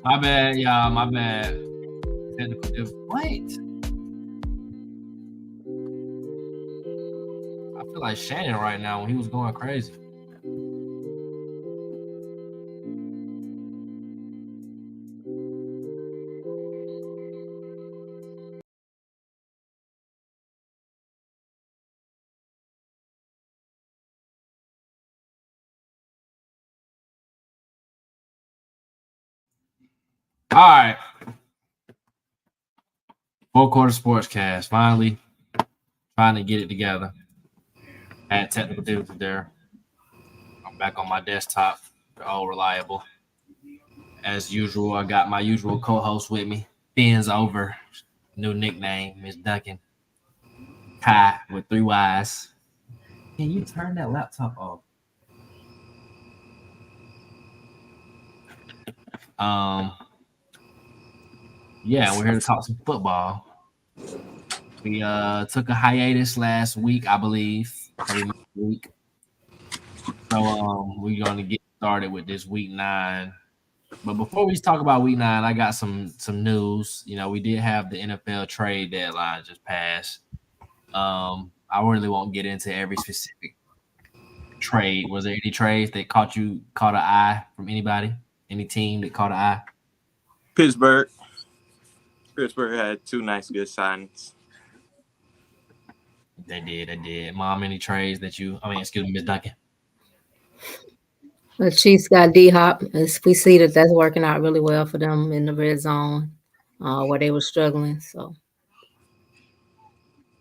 My bad, y'all. My bad. Technical Wait. I feel like Shannon right now when he was going crazy. All right. Full Quarter Sportscast. Finally trying to get it together. Had technical difficulty there. I'm back on my desktop. They're all reliable. As usual, I got my usual co-host with me. Fins over. New nickname, Miss Duncan. Kai with 3 Y's. Can you turn that laptop off? Yeah, we're here to talk some football. We took a hiatus last week, I believe. Pretty much a week. So we're gonna get started with this week 9. But before we talk about week 9, I got some news. You know, we did have the NFL trade deadline just passed. I really won't get into every specific trade. Was there any trades that caught an eye from anybody? Any team that caught an eye? Pittsburgh had 2 nice good signings. They did. Mom, any trades that excuse me, Miss Duncan? The Chiefs got D-Hop. We see that that's working out really well for them in the red zone where they were struggling. So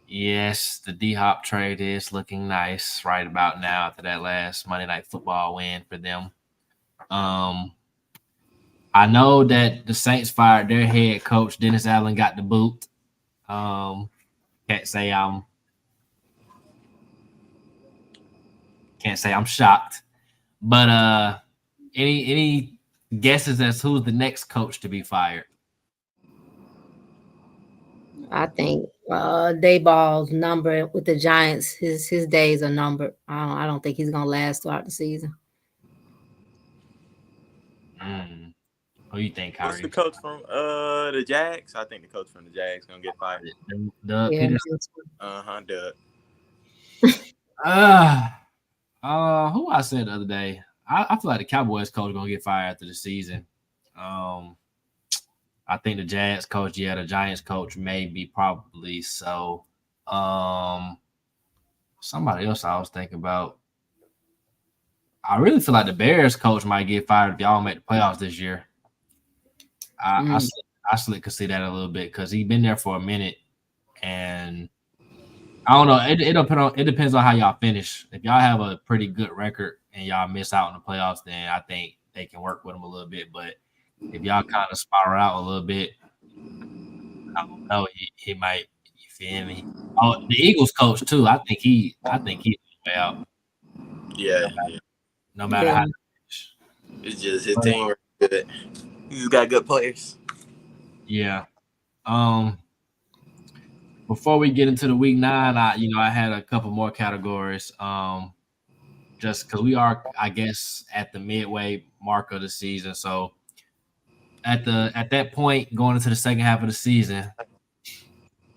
Yes, the D-Hop trade is looking nice right about now after that last Monday Night Football win for them. I know that the Saints fired their head coach. Dennis Allen got the boot. Can't say I'm shocked. But any guesses as who's the next coach to be fired? I think Dayball's number with the Giants, his days are numbered. I don't think he's gonna last throughout the season. Who you think, Kyrie? What's the coach from the Jags? I think the coach from the Jags gonna get fired. Doug Peterson. Doug. Who I said the other day? I feel like the Cowboys coach gonna get fired after the season. I think the Jags coach, the Giants coach, maybe probably so. Somebody else I was thinking about. I really feel like the Bears coach might get fired if y'all make the playoffs this year. I still could see that a little bit because he's been there for a minute, and I don't know. It depends on how y'all finish. If y'all have a pretty good record and y'all miss out in the playoffs, then I think they can work with him a little bit. But if y'all kind of spiral out a little bit, I don't know. He might. You feel me? Oh, the Eagles coach too. I think he's way out. Yeah. No matter how. It's just his team good. He's got good players. Yeah. Before we get into the week 9, I had a couple more categories. Just because we are, I guess, at the midway mark of the season. So at that point, going into the second half of the season,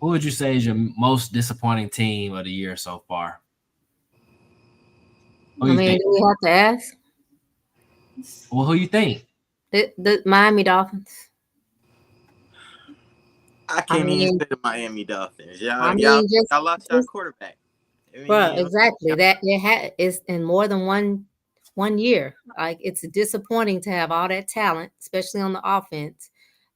who would you say is your most disappointing team of the year so far? Do we have to ask? Well, who you think? The Miami Dolphins. I can't even say the Miami Dolphins. Y'all lost our quarterback. Bro, exactly. That it's in more than one year. Like, it's disappointing to have all that talent, especially on the offense,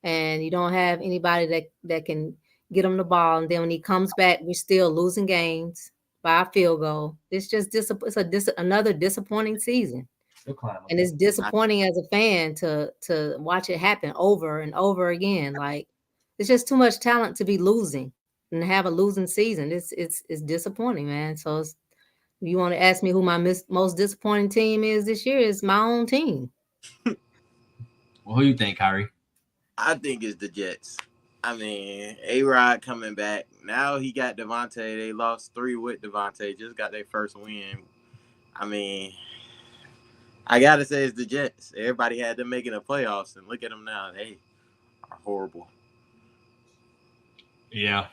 and you don't have anybody that can get him the ball. And then when he comes back, we're still losing games by a field goal. It's just another disappointing season. And it's disappointing as a fan to watch it happen over and over again. Like, it's just too much talent to be losing and have a losing season. It's disappointing, man. So if you want to ask me who my most disappointing team is this year, is my own team. Well, who you think, Kyrie? I think it's the Jets. I mean, A-Rod coming back. Now he got Devontae. They lost 3 with Devontae. Just got their first win. I mean, I gotta say it's the Jets. Everybody had them making the playoffs, and look at them now. They are horrible. Yeah.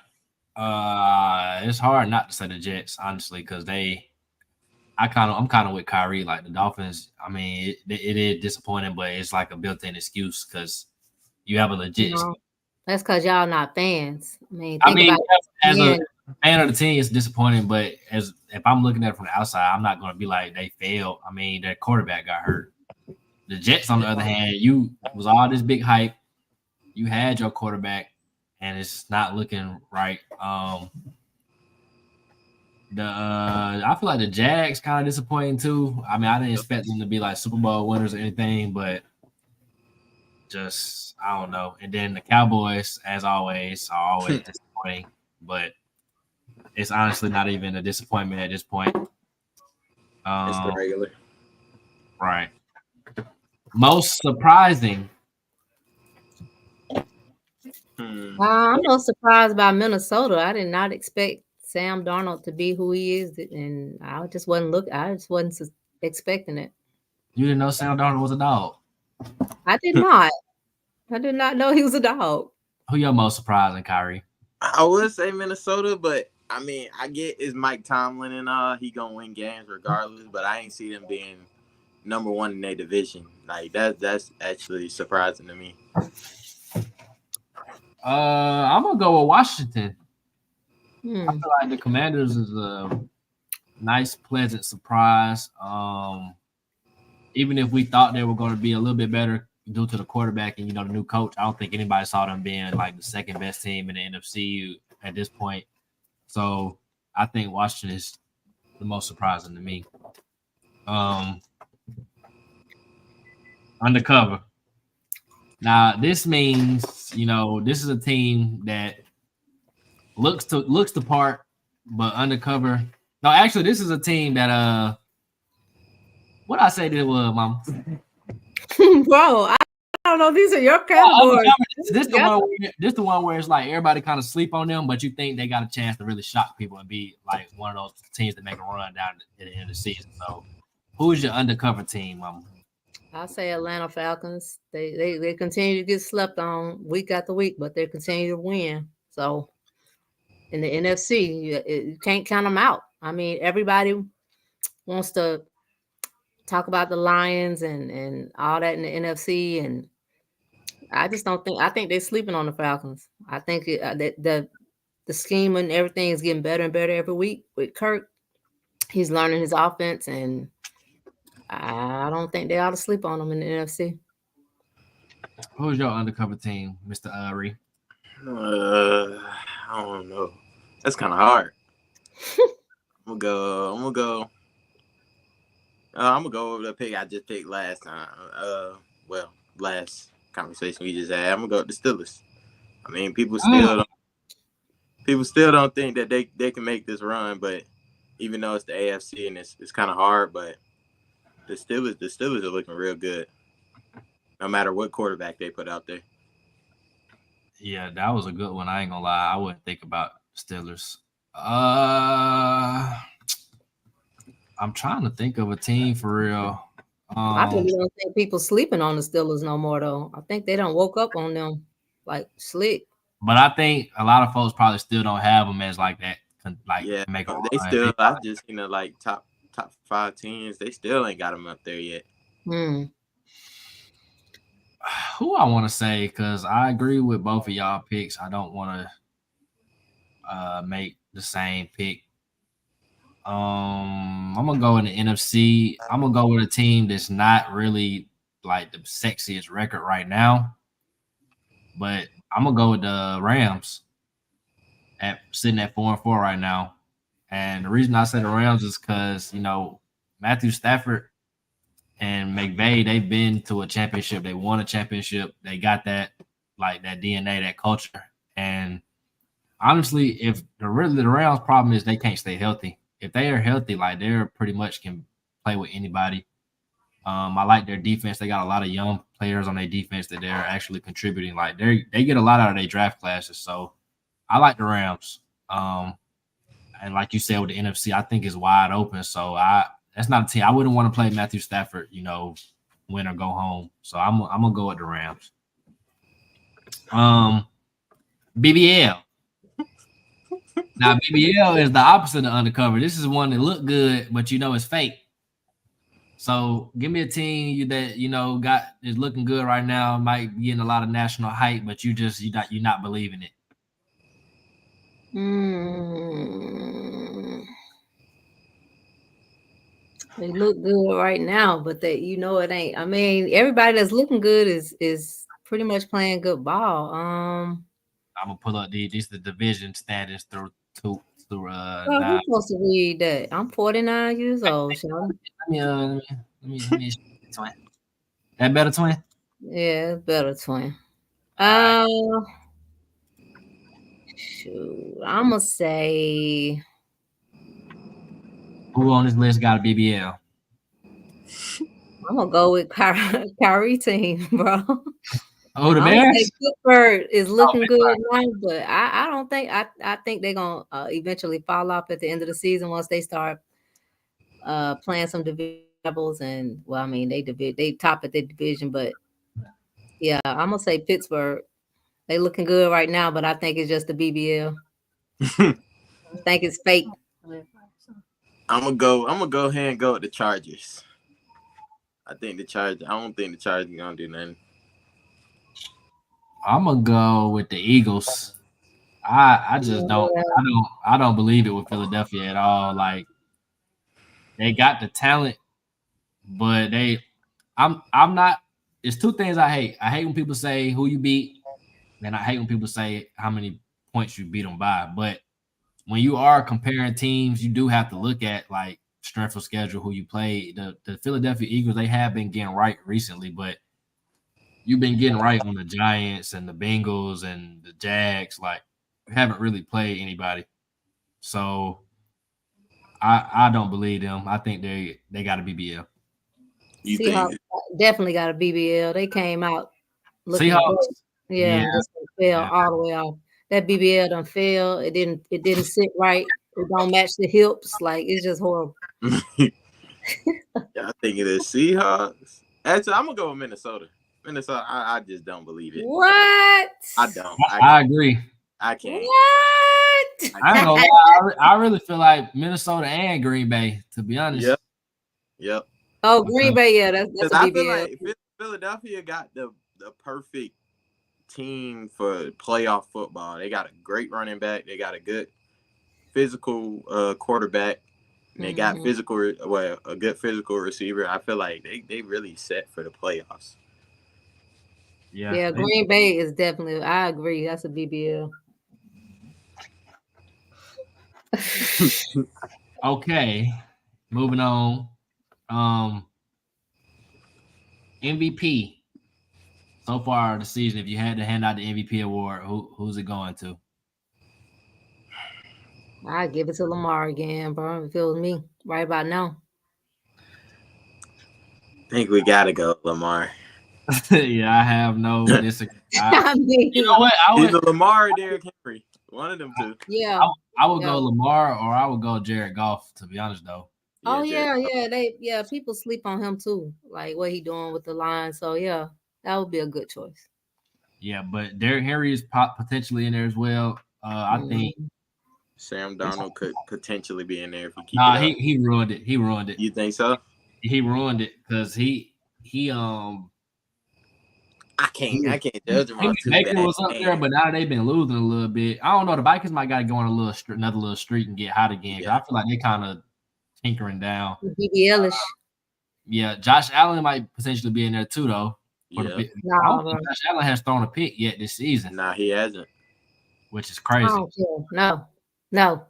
It's hard not to say the Jets, honestly, because I'm kind of with Kyrie. Like the Dolphins, I mean, it is disappointing, but it's like a built-in excuse because you have a legit. No, that's because y'all not fans. I mean, I think mean, about as a it. fan of the team, it's disappointing, but as if I'm looking at it from the outside, I'm not going to be like they failed. I mean, their quarterback got hurt. The Jets, on the other hand, you was all this big hype. You had your quarterback, and it's not looking right. I feel like the Jags kind of disappointing too. I mean, I didn't expect them to be like Super Bowl winners or anything, but just I don't know. And then the Cowboys, as always, are always disappointing, but it's honestly not even a disappointment at this point. It's the regular. Right. Most surprising. I'm most surprised by Minnesota. I did not expect Sam Darnold to be who he is, and I just wasn't expecting it. You didn't know Sam Darnold was a dog? I did not. I did not know he was a dog. Who your most surprising, Kyrie? I would say Minnesota, but I mean, I get it's Mike Tomlin and he gonna win games regardless. But I ain't see them being number one in their division. Like that's actually surprising to me. I'm gonna go with Washington. I feel like the Commanders is a nice, pleasant surprise. Even if we thought they were going to be a little bit better due to the quarterback and the new coach, I don't think anybody saw them being like the second best team in the NFC at this point. So I think Washington is the most surprising to me. Undercover. Now this means this is a team that looks the part, but undercover. No, actually, this is a team that what I say this was, Mom. Bro, I don't know. These are your categories. This the one where it's like everybody kind of sleep on them, but you think they got a chance to really shock people and be like one of those teams that make a run down at the end of the season. So, who's your undercover team, Mom? I'll say Atlanta Falcons. They continue to get slept on week after week, but they continue to win. So in the NFC, you can't count them out. I mean, everybody wants to talk about the Lions and all that in the NFC, and I just don't think. I think they're sleeping on the Falcons. I think the scheme and everything is getting better and better every week with Kirk. He's learning his offense, and I don't think they ought to sleep on them in the NFC. Who's your undercover team, Mr. Ari? I don't know. That's kind of hard. I'm gonna go with the pick I just picked last time. Last conversation we just had. I'm gonna go with the Steelers. I mean, people still don't think that they can make this run, but even though it's the AFC and it's kind of hard, but the Steelers are looking real good, no matter what quarterback they put out there. Yeah, that was a good one. I ain't gonna lie. I wouldn't think about Steelers. I'm trying to think of a team for real. I really don't think people sleeping on the Steelers no more, though. I think they don't woke up on them like slick. But I think a lot of folks probably still don't have them as like that. Like make a they still. I just like top 5 teams. They still ain't got them up there yet. Who I want to say, because I agree with both of y'all picks. I don't want to make the same pick. I'm gonna go in the NFC. I'm gonna go with a team that's not really like the sexiest record right now, but I'm gonna go with the Rams sitting at 4-4 right now. And the reason I say the Rams is because Matthew Stafford and McVay, they've been to a championship. They won a championship. They got that DNA, that culture. And honestly, if the Rams' problem is they can't stay healthy. If they are healthy, like they're pretty much can play with anybody. I like their defense. They got a lot of young players on their defense that they're actually contributing. Like they get a lot out of their draft classes. So I like the Rams. And like you said with the NFC, I think it's wide open. So that's not a team. I wouldn't want to play Matthew Stafford, win or go home. So I'm gonna go with the Rams. BBL. Now BBL is the opposite of undercover. This is one that look good, but it's fake. So give me a team that is looking good right now, might be getting a lot of national hype, but you're not believing it. They look good right now, but it ain't. I mean, everybody that's looking good is pretty much playing good ball. I'm gonna pull up the division standings through. Who's supposed to read that? I'm 49 years old, Sean. Let me twin. That better twin? Yeah, it's better twin. Shoot, I'm gonna say who on this list got a BBL? I'm gonna go with Kyrie team, bro. Oh, the Bears? Pittsburgh is looking good now, but I don't think I think they're gonna eventually fall off at the end of the season once they start playing some division levels. And they top at their division, but yeah, I'm gonna say Pittsburgh. They looking good right now, but I think it's just the BBL. I think it's fake. I'm gonna go ahead and go with the Chargers. I don't think the Chargers gonna do nothing. I'm gonna go with the Eagles. I just I don't believe it with Philadelphia at all. Like, they got the talent, but I'm not. It's two things I hate. I hate when people say who you beat, and I hate when people say how many points you beat them by. But when you are comparing teams, you do have to look at like strength of schedule, who you play. The Philadelphia Eagles, they have been getting right recently, but you've been getting right on the Giants and the Bengals and the Jags. Like, you haven't really played anybody. So I don't believe them. I think they got a BBL. Seahawks definitely got a BBL. They came out looking Seahawks. Good. Yeah. Just fell all the way off. That BBL done fell. It didn't sit right. It don't match the hips. Like, it's just horrible. Y'all think it is Seahawks? Actually, I'm gonna go with Minnesota. Minnesota, I just don't believe it. What? I don't. I agree. I can't. What? I ain't gonna lie. I really feel like Minnesota and Green Bay, to be honest. Yep. Oh, Green Bay, yeah, that's a BBL. I feel like Philadelphia got the perfect team for playoff football. They got a great running back. They got a good physical quarterback. And they got a good physical receiver. I feel like they really set for the playoffs. Yeah, Green Bay is definitely. I agree. That's a BBL. Okay, moving on. MVP so far this season. If you had to hand out the MVP award, who's it going to? I give it to Lamar again, bro. If it was me right about now. I think we gotta go Lamar. Yeah, I have no disagreement. You know what? Either Lamar or Derrick Henry. One of them two. Yeah. I would go Lamar, or I would go Jared Goff, to be honest, though. People sleep on him too, like what he doing with the line. So yeah, that would be a good choice. Yeah, but Derrick Henry is potentially in there as well. I think Sam Darnold could potentially be in there if he keeps it up. He ruined it. He ruined it. You think so? He ruined it because he I can't judge him on Baker was up there, but now they've been losing a little bit. I don't know. The Vikings might got to go on another little streak and get hot again. Yeah. I feel like they kind of tinkering down. BBL-ish. Yeah, Josh Allen might potentially be in there too, though. I don't think Josh Allen has thrown a pick yet this season. Nah, he hasn't. Which is crazy. No.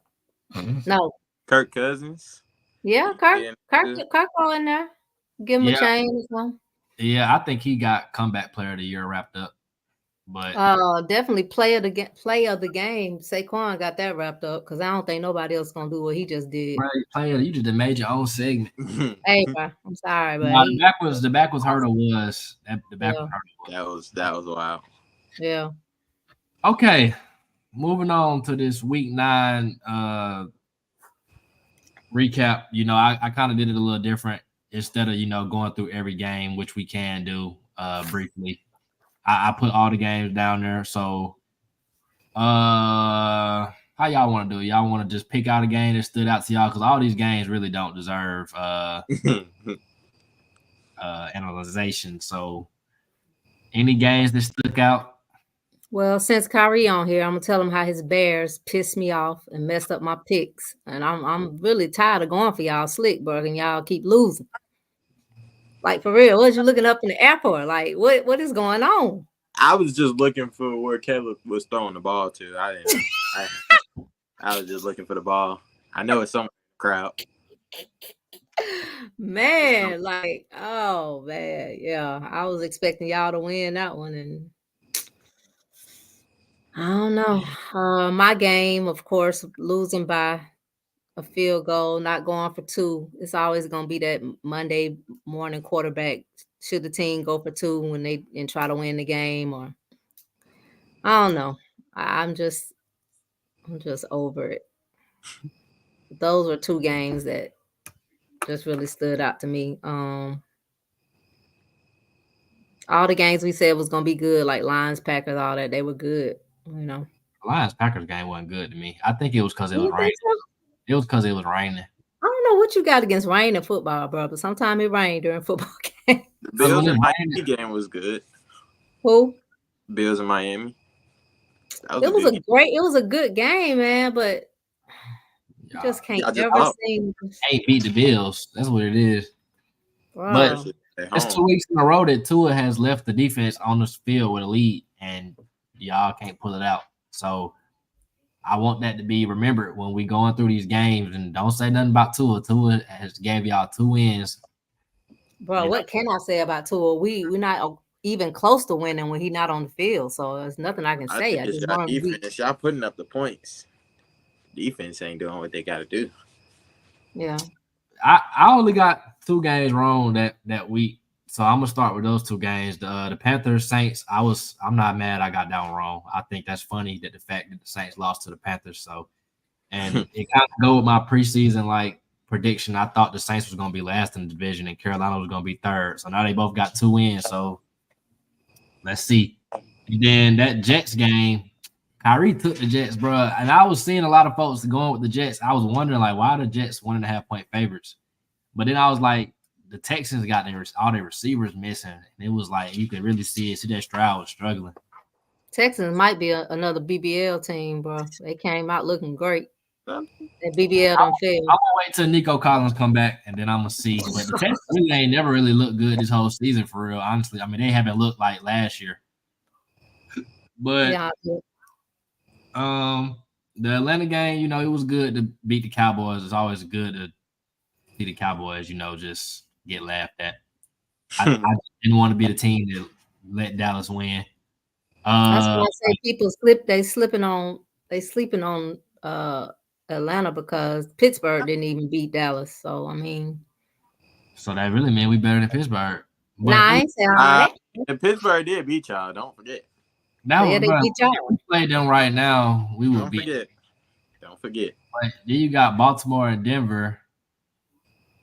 Kirk Cousins. Yeah, Kirk all in there. Give him a chain or something. Yeah, I think he got comeback player of the year wrapped up. But definitely play of the game. Saquon got that wrapped up because I don't think nobody else gonna do what he just did. Right, you just made your own segment. Hey, bro, I'm sorry, but the backwards hurdle was the backwards hurdle. That was wild. Yeah. Okay, moving on to this week 9 recap, I kind of did it a little different instead of going through every game, which we can do briefly. I put all the games down there. So how y'all want to do it? Y'all want to just pick out a game that stood out to y'all? Because all these games really don't deserve analyzation. So any games that stuck out? Well, since Kyrie on here, I'm gonna tell him how his Bears pissed me off and messed up my picks, and I'm really tired of going for y'all slick, bro, and y'all keep losing. Like for real, what you looking up in the airport? Like what is going on? I was just looking for where Caleb was throwing the ball to. I was just looking for the ball. I know it's somewhere in the crowd. Man, like, oh man, yeah. I was expecting y'all to win that one, and I don't know. My game, of course, losing by a field goal, not going for two. It's always gonna be that Monday morning quarterback. Should the team go for two when they and try to win the game, or I don't know. I'm just over it. Those were two games that just really stood out to me. All the games we said was gonna be good, like Lions, Packers, all that, they were good. The Lions Packers game wasn't good to me. I think it was because it was raining. So? It was because it was raining. I don't know what you got against rain and football, bro, but sometimes it rained during football games. The Bills and Miami game was good. Who? Bills in Miami. It was a good game, man, but you just can't ever seem. Can't beat the Bills. That's what it is. Wow. But it's 2 weeks in a row that Tua has left the defense on the field with a lead, and y'all can't pull it out. So I want that to be remembered when we going through these games, and don't say nothing about Tua. Tua has gave y'all 2 wins. Bro, what can I say about Tua? We're not even close to winning when he's not on the field, so there's nothing I can say. I just want defense. Y'all putting up the points. Defense ain't doing what they got to do. Yeah. I only got 2 games wrong that week, so I'm gonna start with those 2 games. The Panthers Saints. I'm not mad. I got that one wrong. I think that's funny that the fact that the Saints lost to the Panthers. So, and it kind of go with my preseason prediction. I thought the Saints was gonna be last in the division and Carolina was gonna be third. So now they both got 2 wins. So let's see. And then that Jets game. Kyrie took the Jets, bro, and I was seeing a lot of folks going with the Jets. I was wondering, why are the Jets 1.5-point favorites? But then I was like, the Texans got all their receivers missing, and it was like you could really see it. CJ Stroud was struggling. Texans might be another BBL team, bro. They came out looking great. That BBL don't fail. I'm gonna wait till Nico Collins come back, and then I'm gonna see. But the Texans really ain't never really looked good this whole season, for real. Honestly, I mean they haven't looked like last year. But yeah. The Atlanta game, it was good to beat the Cowboys. It's always good to see the Cowboys, just get laughed at. I didn't want to be the team that let Dallas win. That's why I say people sleeping on Atlanta because Pittsburgh didn't even beat Dallas. So I mean, so that really meant we better than Pittsburgh. But I ain't saying that. And Pittsburgh did beat y'all. Don't forget. They beat y'all. If we play them right now, we will beat. Don't forget. But then you got Baltimore and Denver.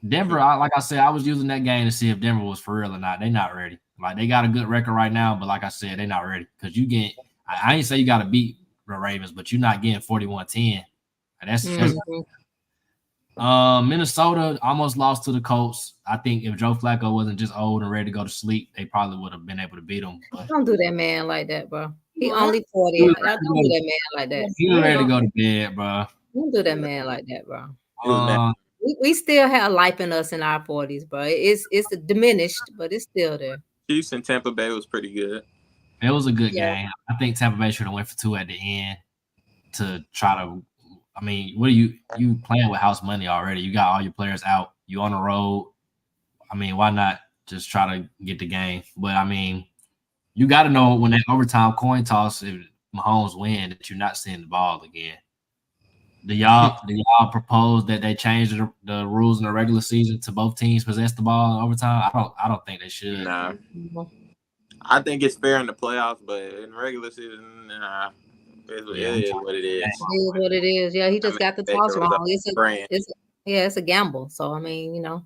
Denver, like I said, I was using that game to see if Denver was for real or not. They're not ready. They got a good record right now, but like I said, they're not ready. Because I ain't say you got to beat the Ravens, but you're not getting 41-10. That's Minnesota almost lost to the Colts. I think if Joe Flacco wasn't just old and ready to go to sleep, they probably would have been able to beat him. But don't do that man like that, bro. He only 40. Don't do that man like that. He was ready to go to bed, bro. Don't do that man like that, bro. We still have life in us in our 40s, bro. It's diminished, but it's still there. Chiefs and Tampa Bay was pretty good. It was a good game. I think Tampa Bay should have went for 2 at the end to try to. I mean, what are you playing with house money already? You got all your players out. You on the road. I mean, why not just try to get the game? But I mean, you got to know when that overtime coin toss, if Mahomes win, that you're not seeing the ball again. Do y'all propose that they change the rules in the regular season to both teams possess the ball in overtime? I don't think they should. Nah. I think it's fair in the playoffs, but in the regular season, nah. It is what it is. It is what it is. Yeah, he just got the toss wrong. Yeah, it's a gamble. So I mean, Yeah,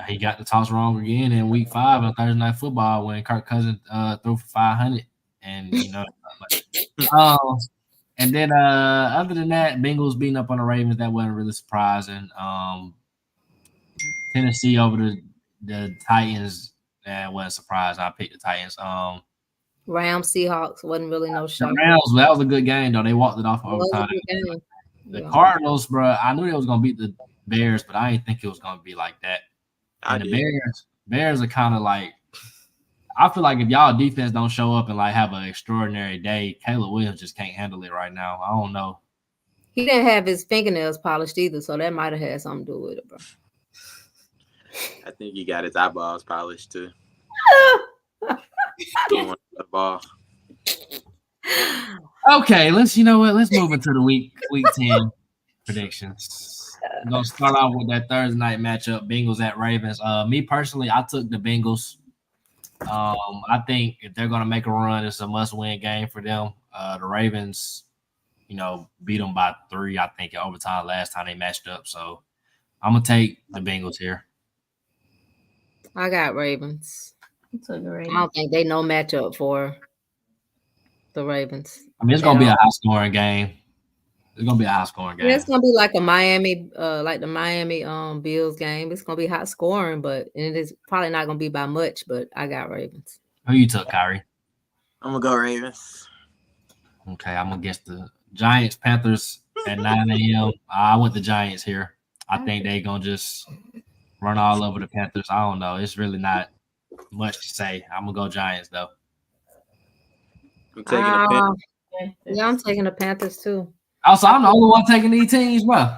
he got the toss wrong again in week 5 of Thursday Night Football when Kirk Cousins threw for 500, and and then other than that, Bengals beating up on the Ravens, that wasn't really surprising. Tennessee over the Titans, that wasn't surprised. I picked the Titans. Rams Seahawks wasn't really no The shock. Rams, that was a good game though. They walked it off It was a overtime. good game. The Yeah. Cardinals, bro, I knew they was gonna beat the Bears, but I didn't think it was gonna be like that. And the Bears are kind of like, I feel like if y'all defense don't show up and like have an extraordinary day, Caleb Williams just can't handle it right now. I don't know. He didn't have his fingernails polished either, so that might have had something to do with it, bro. I think he got his eyeballs polished too. Don't want the ball. Okay, let's move into the week 10 predictions. I'm gonna start off with that Thursday night matchup, Bengals at Ravens. Me personally, I took the Bengals. I think if they're gonna make a run, it's a must-win game for them. The Ravens, beat them by 3, I think, in overtime last time they matched up. So I'm gonna take the Bengals here. I got Ravens. So the Ravens. I don't think they no matchup for the Ravens. I mean, it's gonna be a high-scoring game. It's gonna be a high-scoring game. Yeah, it's gonna be like a Miami, like the Miami Bills game. It's gonna be high scoring, but it is probably not gonna be by much. But I got Ravens. Who you took, Kyrie? I'm gonna go Ravens. Okay, I'm against the Giants, Panthers at 9 a.m. I went the Giants here. I think they're gonna just run all over the Panthers. I don't know. It's really not much to say. I'm gonna go Giants though. I'm taking the Panthers. Yeah, I'm taking the Panthers too. Also, I'm the only one taking these teams, bro.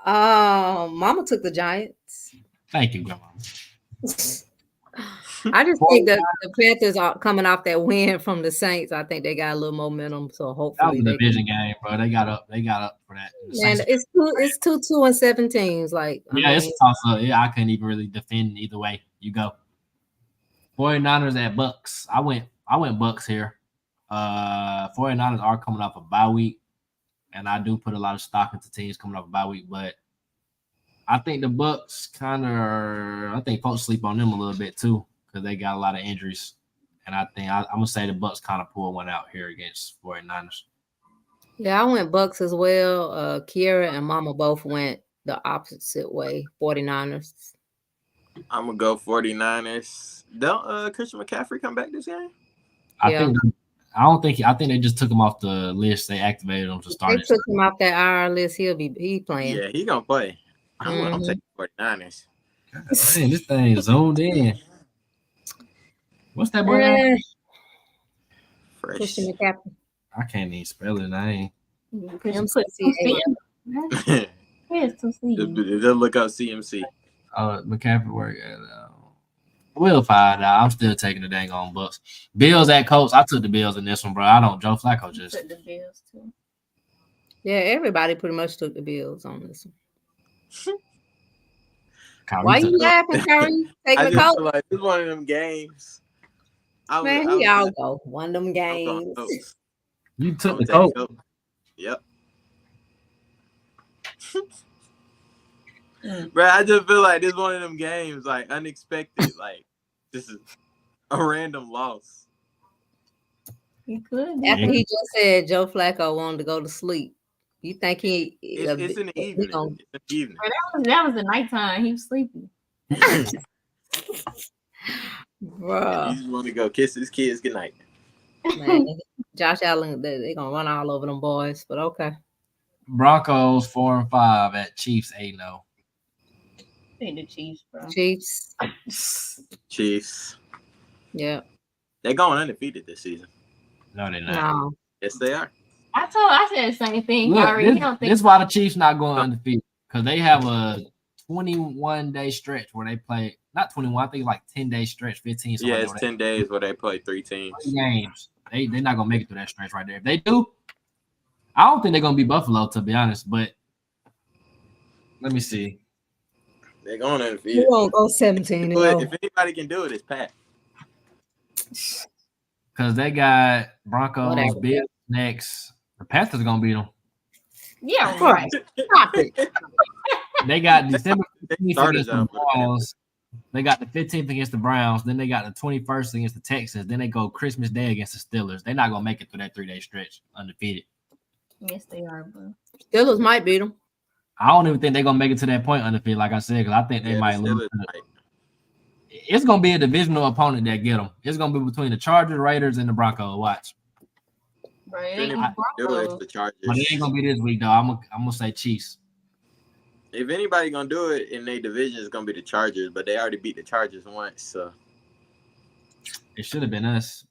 Mama took the Giants. Thank you, Grandma. I just think that the Panthers are coming off that win from the Saints. I think they got a little momentum, so That hopefully was a division game, bro. They got up for that. And it's 2-2-7 like it's a toss up. Yeah, I couldn't even really defend either way. You go. 49ers at Bucks. I went Bucks here. 49ers are coming off a bye week, and I do put a lot of stock into teams coming off a bye week, but I think the Bucks I think folks sleep on them a little bit too because they got a lot of injuries. And I think I'm going to say the Bucks kind of pull one out here against 49ers. Yeah, I went Bucks as well. Kiera and Mama both went the opposite way, 49ers. I'm going to go 49ers. Don't Christian McCaffrey come back this game? I think they just took him off the list. They activated him to start. They took him off that IR list. He playing. Yeah, he going to play. I'm taking 49ers. Man, this thing zoomed in. What's that boy name? Fresh. Christian McCaffrey. I can't even spell his name. Just look up CMC. McCaffrey work. We'll find out. I'm still taking the dang on Bucks. Bills at Colts. I took the Bills in this one, bro. Joe Flacco just took the Bills too. Yeah, everybody pretty much took the Bills on this one. Kyrie Why you laughing, Kyrie? I just feel like it's one of them games. Y'all go. One of them games. You took the Colts. Yep. Bro, I just feel like this is one of them games, like unexpected. Like this is a random loss. You could. After he just said Joe Flacco wanted to go to sleep. You think it's in the evening. It's in the evening. That was the nighttime. He was sleepy. Bro. He just want to go kiss his kids goodnight. Man, Josh Allen, they're gonna run all over them boys, but okay. Broncos 4-5 at Chiefs 8-0. The Chiefs, bro. Chiefs. Yeah. They're going undefeated this season. No, they're not. No. Yes, they are. I said the same thing. Look, this is why the Chiefs not going undefeated, because they have a 21-day stretch where they play, not 21, I think like 10-day stretch, 15. Yeah, it's 10 days where they play 3 teams. 3 games. They're not going to make it through that stretch right there. If they do, I don't think they're going to be Buffalo, to be honest, but let me see. They're going undefeated. You won't go 17. But if anybody can do it, it's Pat. Because they got Broncos, Bills next. The Panthers are going to beat them. Yeah, Right. right. Stop it. They got December 15th Starters against the out for the Browns. They got the 15th against the Browns. Then they got the 21st against the Texans. Then they go Christmas Day against the Steelers. They're not gonna make it through that 3-day stretch undefeated. Yes, they are, bro. Steelers might beat them. I don't even think they're gonna make it to that point undefeated, like I said, because I think they Yeah, might the lose. Steelers might. It's gonna be a divisional opponent that get them. It's gonna be between the Chargers, Raiders, and the Broncos. Watch, Bro, it If ain't anybody the do it, it's Broncos. the Chargers. but it ain't gonna be this week though. I'm gonna say Chiefs. If anybody gonna do it in their division, it's gonna be the Chargers. But they already beat the Chargers once, so It should have been us.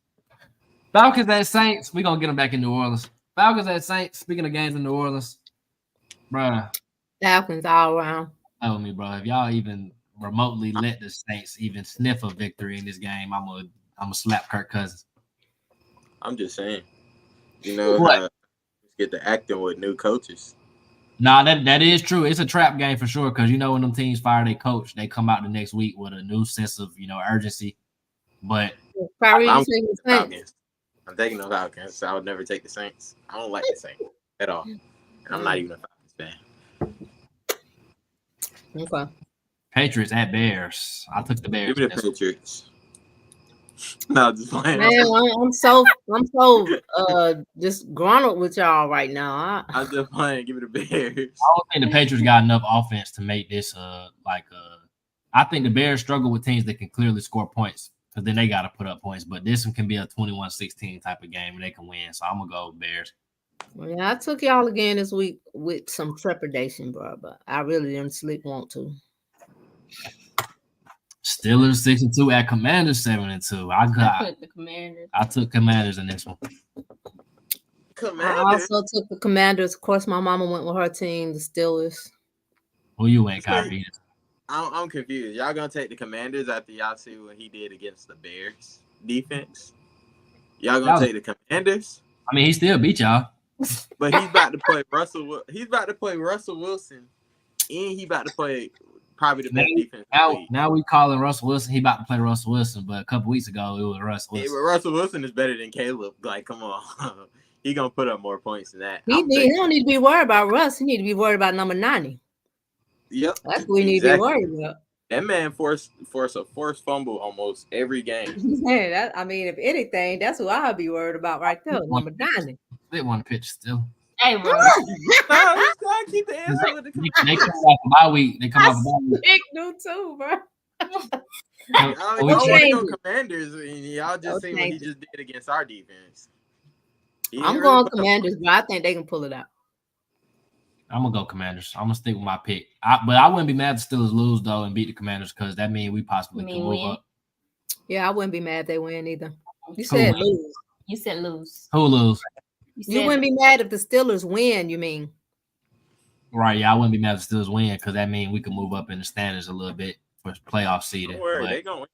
Falcons at Saints. We gonna get them back in New Orleans. Falcons at Saints. Speaking of games in New Orleans, bruh, Falcons all around. tell me, bro. If y'all even remotely let the Saints even sniff a victory in this game, I'm gonna slap Kirk Cousins. I'm just saying. You know, What? get to acting with new coaches. Nah, that is true. It's a trap game for sure because you know when them teams fire their coach, they come out the next week with a new sense of urgency. But Kyrie, I'm you say the Saints. Falcons. I'm taking the Falcons. So I would never take the Saints. I don't like the Saints at all. And I'm not even a Falcons fan. Okay. Patriots at Bears. I took the Bears. Give me the Patriots. No, just playing. Man, I'm so just gruntled with y'all right now. I'm just playing. Give me the Bears. I don't think the Patriots got enough offense to make this I think the Bears struggle with teams that can clearly score points because then they got to put up points. But this one can be a 21-16 type of game and they can win. So I'm gonna go Bears. Yeah, I took y'all again this week with some trepidation, bro. But I really didn't want to. Steelers 6-2 at Commanders 7-2. I put the Commanders. I took Commanders in this one. I also took the Commanders. Of course, my mama went with her team, the Steelers. Who you ain't, Kyrie? I'm confused. Y'all gonna take the Commanders after y'all see what he did against the Bears defense? Y'all gonna take the Commanders? I mean, he still beat y'all. But he's about to play Russell. He's about to play Russell Wilson, and he about to play probably the best defense. Now we calling Russell Wilson. He about to play Russell Wilson, but a couple weeks ago it was Russell Wilson. Yeah, but Russell Wilson is better than Caleb. Like, come on, he gonna put up more points than that. He don't need to be worried about Russ. He need to be worried about number 90. Yep, that's what we need to be worried about. That man forced a forced fumble almost every game. Yeah, if anything, that's what I'll be worried about right there. Number 90. They want to pitch still. Hey, bro. Keep the answer with the they come off a bye week. They come off a bye week. Big new too, bro. Y'all go Commanders, and y'all just see what he just did against our defense. I'm going Commanders, but I think they can pull it out. I'm gonna go Commanders. I'm gonna stick with my pick. But I wouldn't be mad if the Steelers lose though and beat the Commanders because that means we possibly can move up. Yeah, I wouldn't be mad if they win either. You said lose. You said lose. Who lose? You wouldn't be mad if the Steelers win, you mean? Right, yeah, I wouldn't be mad if the Steelers win because that means we can move up in the standings a little bit for playoff seeding. Don't worry, they gonna win.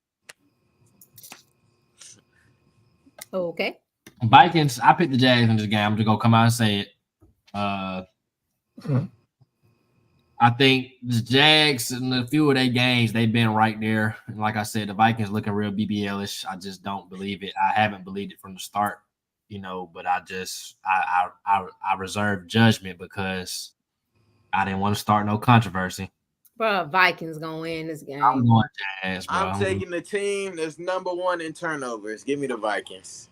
Okay. Vikings, I picked the Jags in this game. I'm just gonna come out and say it. I think the Jags in a few of their games, they've been right there. And like I said, the Vikings looking real BBL-ish. I just don't believe it. I haven't believed it from the start, but I reserve judgment because I didn't want to start no controversy. Bro, Vikings gonna win this game. I'm going Jazz, bro. I'm taking the team that's number 1 in turnovers. Give me the Vikings.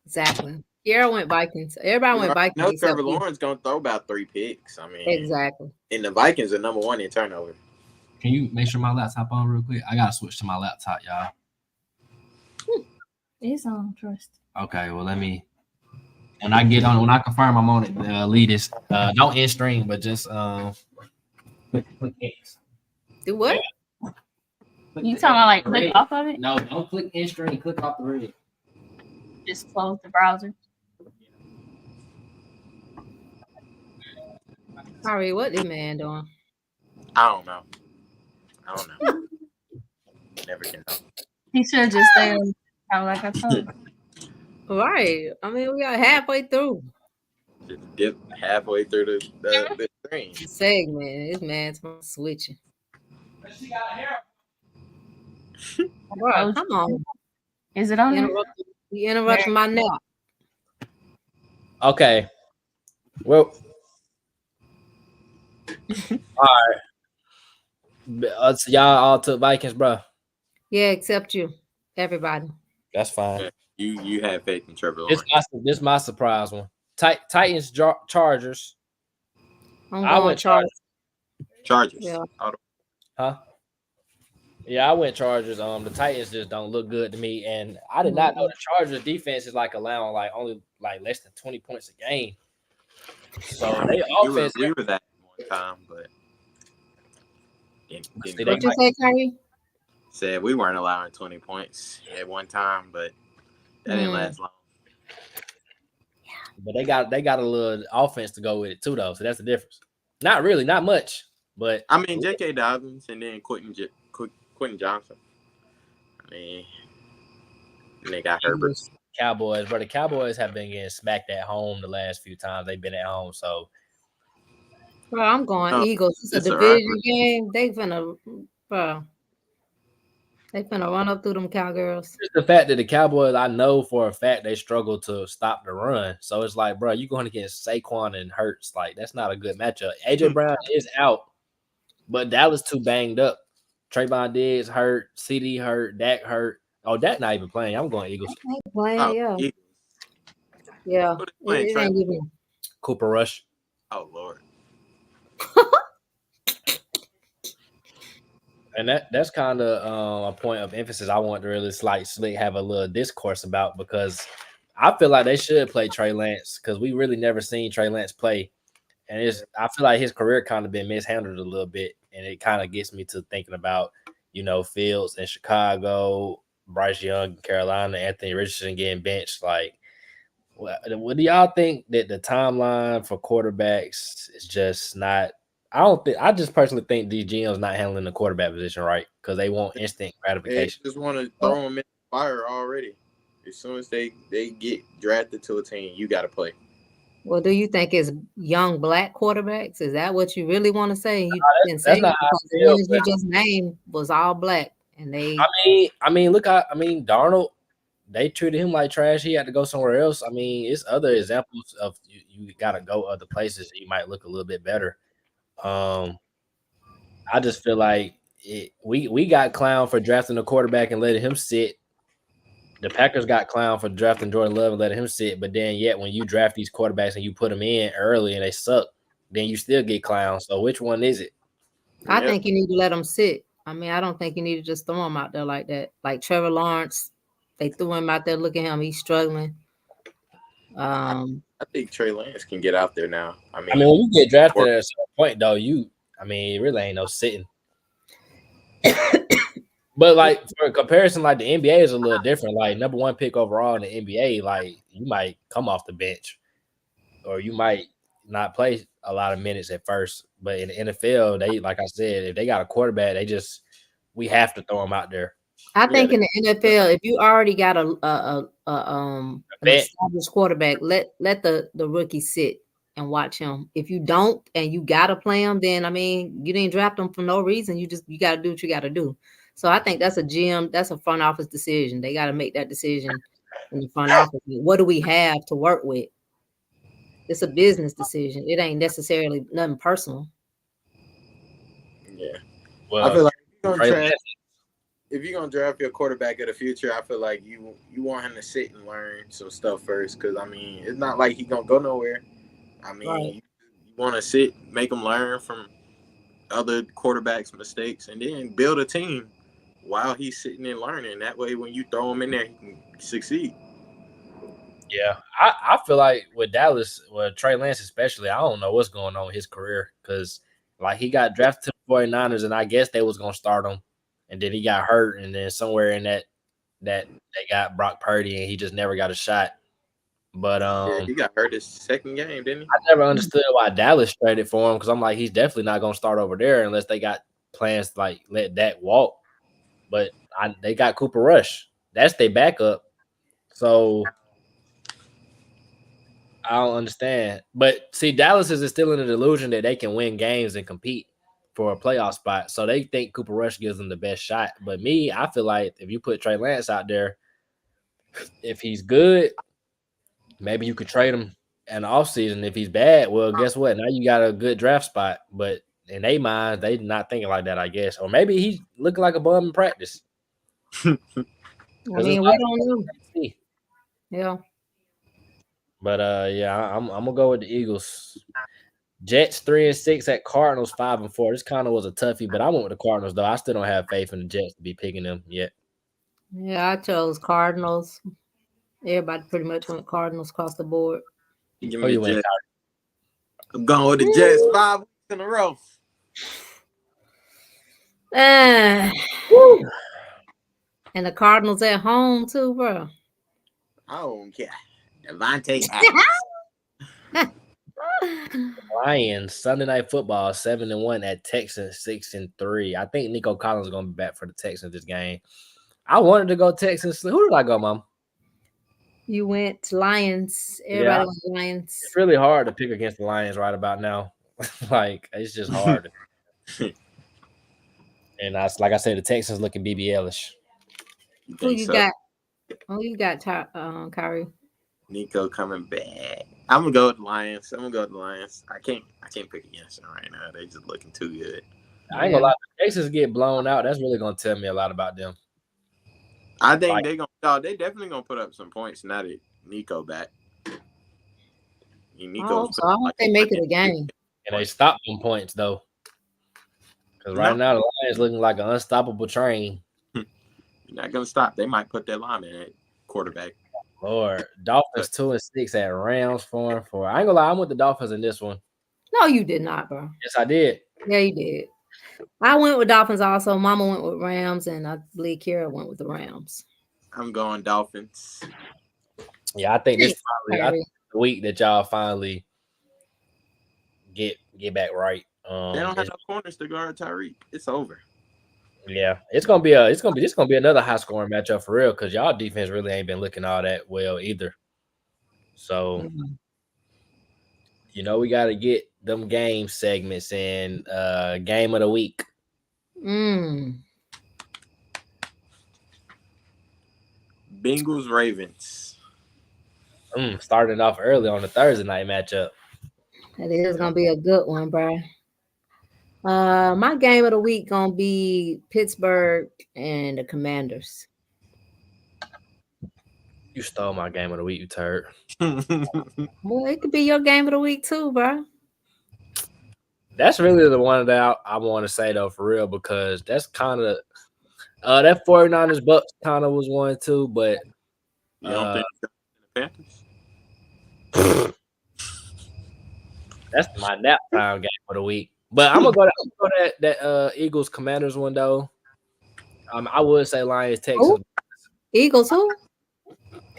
Exactly. Kiara went Vikings. Everybody went Vikings. No, Trevor Lawrence gonna throw about 3 picks. I mean, exactly. And the Vikings are number 1 in turnover. Can you make sure my laptop on real quick? I gotta switch to my laptop, y'all. It's on trust. Okay, well let me. When I confirm I'm on it, elitist. Don't end stream, but just click X. Do what? You talking about like click off of it? No, don't click end stream. Click off the red. Just close the browser. Sorry, what this man doing? I don't know. Never can know. He should have just stayed like I told you. Right. I mean, we got halfway through. Just dip halfway through the screen. Segment. This man's switching. She got a hair. Bro, come on. Is it on there? You interrupted my nap. Okay. Well, all right. So y'all all took Vikings, bro. Yeah, except you, everybody. That's fine. Yeah, you have faith in Trevor Lawrence. This my surprise one. Titans, Chargers. I'm I going went Chargers. Chargers. Yeah. Huh? Yeah, I went Chargers. The Titans just don't look good to me, and I did not know the Chargers defense is like allowing like only like less than 20 points a game. So they offense. We were that one time, but What you say, Kyrie? Said we weren't allowing 20 points at one time, but that didn't last long. But they got a little offense to go with it too, though. So that's the difference. Not really, not much. But I mean, J.K. Dobbins and then Quentin Johnson. I mean, and they got Herbert. Cowboys, but the Cowboys have been getting smacked at home the last few times they've been at home. So, bro, I'm going Eagles. It's a division game. They finna run up through them Cowgirls. It's the fact that the Cowboys, I know for a fact they struggle to stop the run. So it's like, bro, you're going against Saquon and Hurts. Like, that's not a good matchup. AJ Brown is out, but Dallas too banged up. Trayvon Diggs hurt, CD hurt, Dak hurt. Oh, Dak not even playing. I'm going Eagles. Playing, yeah. It ain't even Cooper Rush. Oh Lord. And that's kind of a point of emphasis I want to really slightly have a little discourse about, because I feel like they should play Trey Lance, because we really never seen Trey Lance play. And I feel like his career kind of been mishandled a little bit. And it kind of gets me to thinking about, Fields in Chicago, Bryce Young in Carolina, Anthony Richardson getting benched. Like, what do y'all think that the timeline for quarterbacks is just not? I just personally think these GMs not handling the quarterback position right, because they want instant gratification. They just want to throw them in the fire already. As soon as they get drafted to a team, you got to play. Well, do you think it's young black quarterbacks? Is that what you really want to say? You that's not how I feel, the ones you just named was all black, and they. I mean, look, Darnold. They treated him like trash. He had to go somewhere else. I mean, it's other examples of you got to go other places. You might look a little bit better. I just feel like we got clown for drafting a quarterback and letting him sit. The Packers got clown for drafting Jordan Love and letting him sit. But then yet when you draft these quarterbacks and you put them in early and they suck, then you still get clown. So which one is it? I think you need to let them sit. I mean, I don't think you need to just throw him out there like that. Like Trevor Lawrence, they threw him out there. Look at him. He's struggling. I think Trey Lance can get out there now. I mean, when you get drafted at a certain point, though, it really ain't no sitting. But like for comparison, like the NBA is a little different. Like number 1 pick overall in the NBA, like you might come off the bench, or you might not play a lot of minutes at first. But in the NFL, they, like I said, if they got a quarterback, we have to throw them out there. I think in the NFL, if you already got an established quarterback, let the rookie sit and watch him. If you don't and you gotta play him, then I mean you didn't draft him for no reason. You gotta do what you gotta do. So I think that's a front office decision. They gotta make that decision in the front office. What do we have to work with? It's a business decision. It ain't necessarily nothing personal. Yeah. Well, I feel like if you're gonna draft your quarterback of the future, I feel like you want him to sit and learn some stuff first. Because I mean, it's not like he's gonna go nowhere. I mean, you want to sit, make him learn from other quarterbacks' mistakes, and then build a team while he's sitting and learning. That way, when you throw him in there, he can succeed. Yeah, I feel like with Dallas, with Trey Lance especially, I don't know what's going on with his career, because like he got drafted to the 49ers, and I guess they was gonna start him, and then he got hurt, and then somewhere in that they got Brock Purdy, and he just never got a shot. But he got hurt his second game, didn't he? I never understood why Dallas traded for him, because I'm like, he's definitely not gonna start over there unless they got plans to like let Dak walk. But they got Cooper Rush. That's their backup. So I don't understand. But see, Dallas is still in the delusion that they can win games and compete for a playoff spot. So they think Cooper Rush gives them the best shot. But I feel like if you put Trey Lance out there, if he's good, maybe you could trade him in the offseason. If he's bad, well, guess what? Now you got a good draft spot. But in their minds, they not thinking like that, I guess. Or maybe he's looking like a bum in practice. I mean, we don't know. Yeah. But yeah, I'm gonna go with the Eagles. Jets 3-6 at Cardinals 5-4. This kind of was a toughie, but I went with the Cardinals though. I still don't have faith in the Jets to be picking them yet. Yeah, I chose Cardinals. Everybody pretty much went Cardinals across the board. Give Oh, me you the went Jets. I'm going with the Jets 5 weeks in a row. And the Cardinals at home too, bro. I don't care. Devontae Adams. Lions Sunday Night Football 7-1 at Texans 6-3. I think Nico Collins is gonna be back for the Texans this game. I wanted to go Texans. Who did I go, Mom? You went Lions. Everybody went Lions. It's really hard to pick against the Lions right about now. Like it's just hard. And that's like I said, the Texans looking BBL-ish. Who you got? Oh, you got Kyrie. Nico coming back. I'm gonna go with the Lions. I can't pick against them right now. They just looking too good. I ain't gonna lie. The Texans get blown out. That's really gonna tell me a lot about them. I think they definitely gonna put up some points now that Nico back. I hope they make it a game. And they stop them points though. Because right now the Lions looking like an unstoppable train. You're not gonna stop. They might put their lineman at quarterback. Lord, Dolphins 2-6 at Rams 4-4. I ain't gonna lie, I'm with the Dolphins in this one. No, you did not, bro. Yes, I did. Yeah, you did. I went with Dolphins also. Mama went with Rams, and I believe Kira went with the Rams. I'm going Dolphins. Yeah, I think this is probably the week that y'all finally get back right. They don't have no corners to guard Tyreek. It's over. Yeah, it's gonna be another high scoring matchup for real because y'all defense really ain't been looking all that well either. So, we got to get them game segments and game of the week. Bengals Ravens. Starting off early on the Thursday night matchup. That is gonna be a good one, bro. My game of the week gonna be Pittsburgh and the Commanders. You stole my game of the week, you turd. Well, it could be your game of the week too, bro. That's really the one that I want to say though, for real, because that's kind of that 49ers Bucks kind of was one too, but you don't think the Panthers? That's my nap time game of the week. But I'm gonna go that Eagles Commanders one though. I would say Lions Texans. Ooh. Eagles who?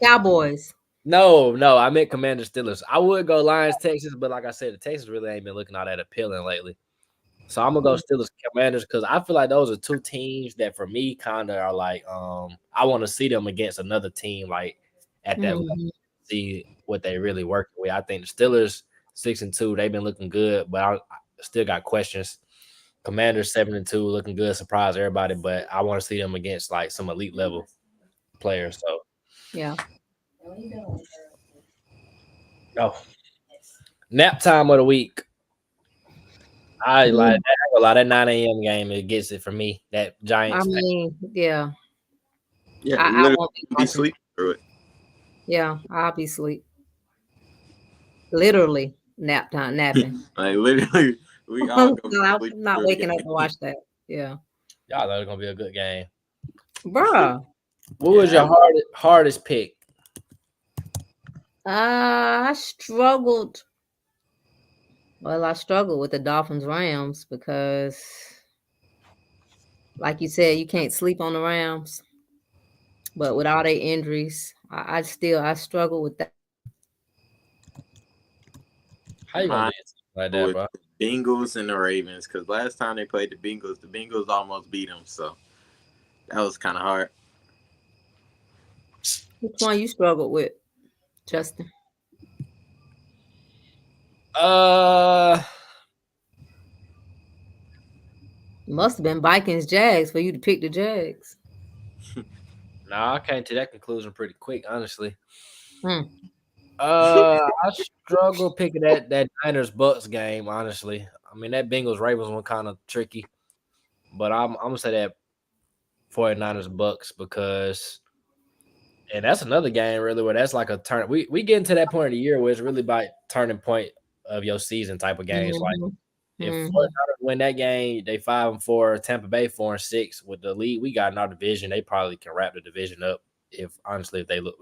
Cowboys. No, I meant Commanders Steelers. I would go Lions Texans, but like I said, the Texans really ain't been looking all that appealing lately. So I'm gonna go Steelers Commanders because I feel like those are two teams that for me kind of are like I want to see them against another team like at that level, see what they really working with. I think the Steelers 6-2, they've been looking good, but I still got questions. Commanders 7-2, looking good, surprise everybody, but I want to see them against like some elite level players. So yeah. Oh, nap time of the week. I like that 9 a.m. game. It gets it for me. That Giants. I mean, yeah. Yeah, I won't be sleeping through it. Yeah, I'll be asleep. Literally napping. Like literally, we all go I'm not waking up to watch that. Yeah. Y'all thought it was gonna be a good game, Bruh. What was your hardest pick? I struggled. Well, I struggled with the Dolphins Rams because, like you said, you can't sleep on the Rams. But with all their injuries, I struggle with that. How you gonna do like that, bro? The Bengals and the Ravens, because last time they played the Bengals almost beat them, so that was kind of hard. Which one you struggled with, Justin? Must have been Vikings Jags for you to pick the Jags. No, I came to that conclusion pretty quick, honestly. I struggle picking that Niners Bucks game, honestly. I mean, that Bengals Ravens one kind of tricky, but I'm gonna say that 49ers Bucks because, and that's another game really where that's like a turn. We get into that point of the year where it's really about turning point of your season type of games. Like if 49ers win that game, they 5-4, Tampa Bay 4-6 with the lead we got in our division. They probably can wrap the division up. If they look,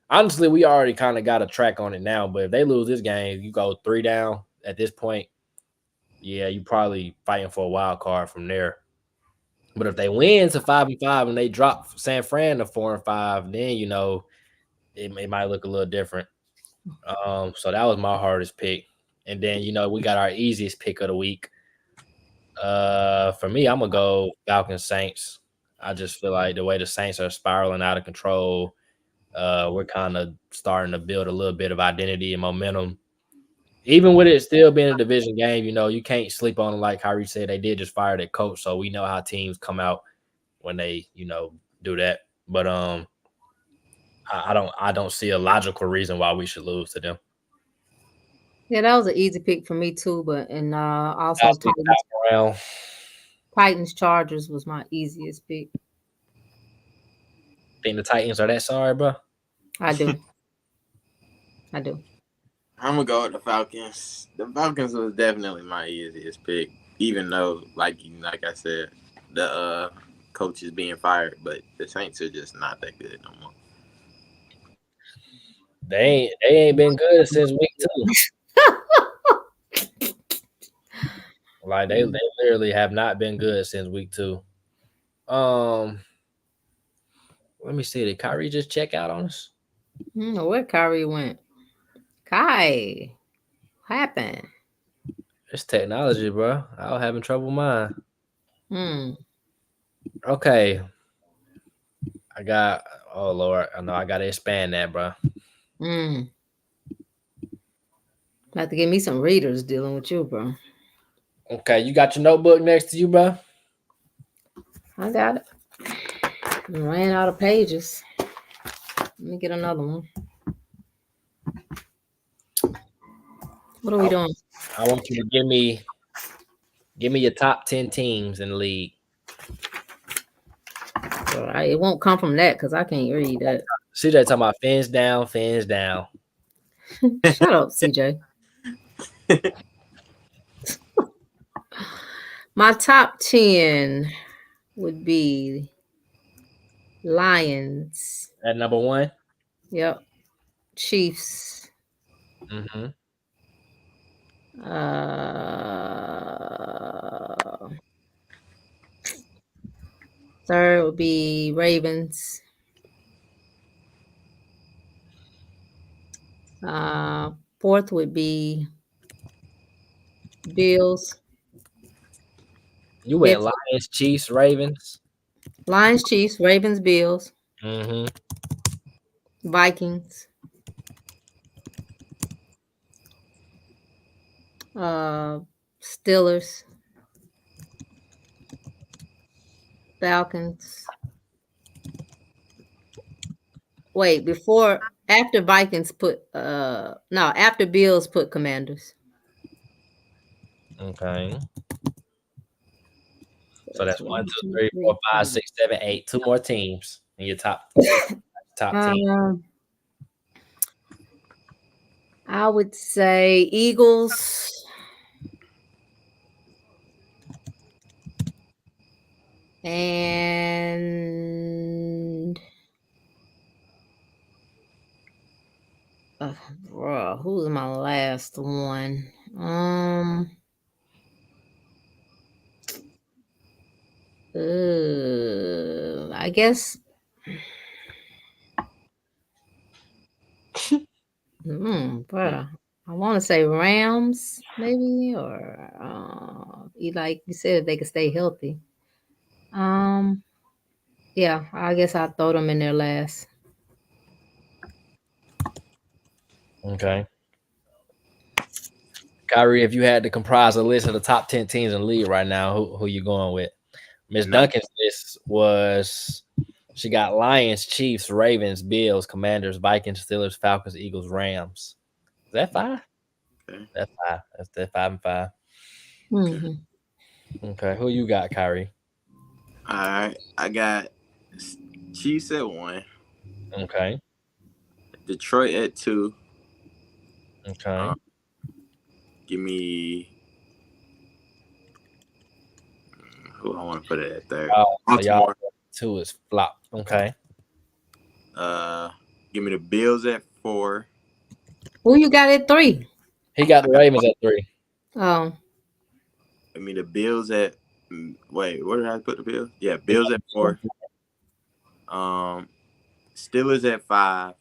honestly, we already kind of got a track on it now. But if they lose this game, you go 3 down at this point. Yeah, you probably fighting for a wild card from there. But if they win to 5-5 and they drop San Fran to 4-5, then it might look a little different. So that was my hardest pick. And then we got our easiest pick of the week. For me, I'm gonna go Falcons Saints. I just feel like the way the Saints are spiraling out of control, we're kind of starting to build a little bit of identity and momentum. Even with it still being a division game, you can't sleep on it. Like Kyrie said, they did just fire their coach, so we know how teams come out when they, do that. But I don't see a logical reason why we should lose to them. Yeah, that was an easy pick for me too. But also Titans Chargers was my easiest pick. Think the Titans are that sorry, bro? I do. I'm gonna go with the Falcons. The Falcons was definitely my easiest pick, even though, like I said, the coach is being fired, but the Saints are just not that good no more. They ain't been good since week 2. Like they literally have not been good since week 2. Let me see. Did Kyrie just check out on us? Where Kyrie went? Kai, what happened? It's technology, bro. I was having trouble with mine. Okay. Oh Lord, I know I gotta expand that, bro. Have to give me some readers dealing with you, bro. Okay, you got your notebook next to you, bro? I got it. I ran out of pages. Let me get another one. What are we doing? I want you to give me your top 10 teams in the league. All right, it won't come from that because I can't read that. CJ talking about fans down. Shut up, CJ. My top 10 would be Lions. At number 1? Yep. Chiefs. Third would be Ravens. Fourth would be Bills. You went Lions, Chiefs, Ravens. Lions, Chiefs, Ravens, Bills. Vikings. Steelers. Falcons. Wait, after Vikings after Bills put Commanders. Okay. So that's 1, 2, 3, 4, 5, 6, 7, 8. 2 more teams in your top team. I would say Eagles. And who's my last one? I guess. Bro, I want to say Rams, maybe, or like you said, if they could stay healthy. Yeah, I guess I'll throw them in there last. Okay. Kyrie, if you had to comprise a list of the top 10 teams in the league right now, who you going with? Miss Duncan's list was She got Lions, Chiefs, Ravens, Bills, Commanders, Vikings, Steelers, Falcons, Eagles, Rams. Is that 5? Okay. That's 5. That's that 5 and 5. Mhm. Okay, who you got, Kyrie? All right, I got Chiefs at 1, Okay, Detroit at 2. okay. Give me who I want to put it at 3rd. So y'all Baltimore. 2 is flop. Okay. Give me the Bills at 4. Who you got at 3? He got the Ravens at 3. Oh, Give me the Bills at. Wait, where did I put the Bills? Yeah, Bills at 4. Steelers at 5.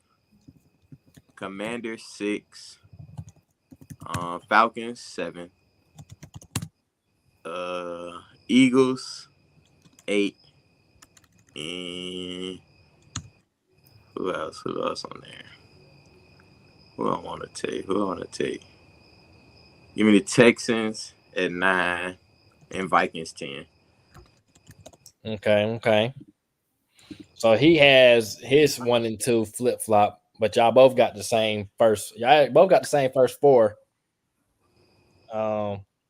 Commanders 6. Falcons 7. Eagles 8. And who else? Who else on there? Who I want to take? Give me the Texans at 9 and Vikings 10. Okay. So he has his 1 and 2 flip flop, but y'all both got the same first. Y'all both got the same first 4.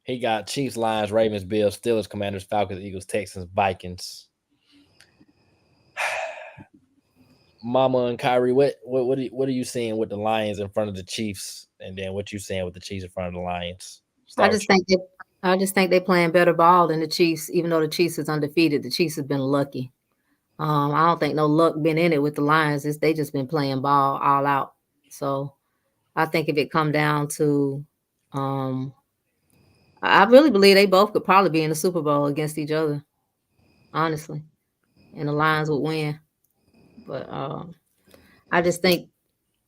He got Chiefs, Lions, Ravens, Bills, Steelers, Commanders, Falcons, Eagles, Texans, Vikings. Mama and Kyrie, what are you seeing with the Lions in front of the Chiefs, and then what you seeing with the Chiefs in front of the Lions? I just think they're playing better ball than the Chiefs. Even though the Chiefs is undefeated, the Chiefs have been lucky. I don't think no luck been in it with the Lions. They just been playing ball all out. So I think if it come down to, I really believe they both could probably be in the Super Bowl against each other, honestly, and the Lions would win. But I just think